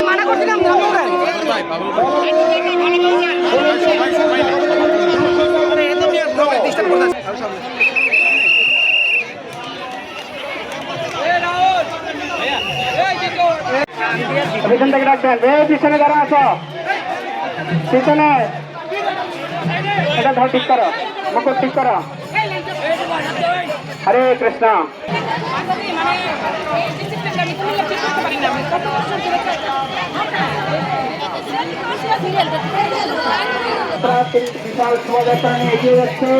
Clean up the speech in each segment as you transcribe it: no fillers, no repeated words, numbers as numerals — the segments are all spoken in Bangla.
মানা করছিলাম পিছন থেকে রাখবেন। পিছনে যারা আছো পিছনে এটা ধর ঠিক করো, মুকুট ঠিক করো। হরে কৃষ্ণ। বিশাল শোভাযাত্রা নিয়ে এগিয়ে যাচ্ছে।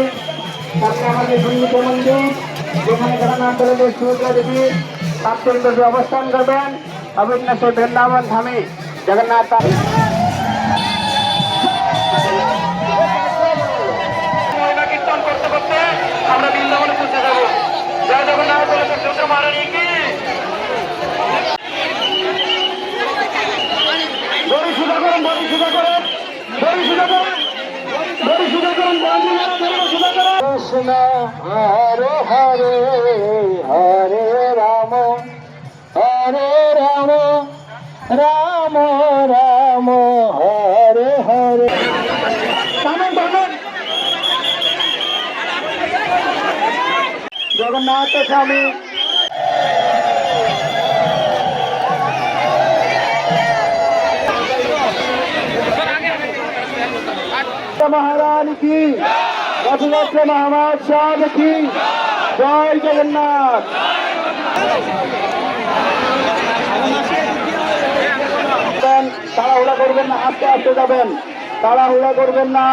সামনে আমাদের সন্নিহিত মন্দির, যেখানে জগন্নাথ বলদেব সুভদ্রা দেবী সাতচল্লিশে অবস্থান করবেন। অবিনাশী বৃন্দাবন ধামে জগন্নাথ কীর্তন করতে করতে আমরা বৃন্দাবনে পৌঁছে যাবো। জয় জগন্নাথ বলদেব সুভদ্রা মহারানী কি বড়ি সুধা করুন, বড়ি সুধা করুন, বড়ি সুধা করুন, বড়ি সুধা করুন, সুধা করুন। কৃষ্ণ হরে হরে হরে রাম হরে রাম রাম রাম হরে হরে। জগন্নাথ স্বামী महाराज की रथयात्रा महाराज साहब की जय जगन्नाथ। তাড়াহুড়া করবেন না, আস্তে আস্তে যাবেন। তাড়াহুড়া করবেন না,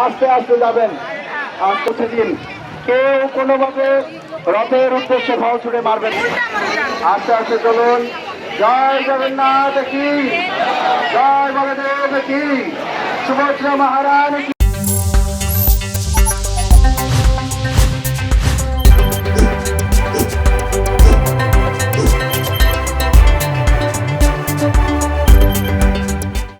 আস্তে আস্তে যাবেন। আস্তে দিন, কেউ কোনোভাবে রথের উদ্দেশ্যে ভাও ছুড়ে মারবেন। আস্তে আস্তে চলুন। জয় জগন্নাথ কি জয় বলদেব কি সুভদ্রা মহারানী।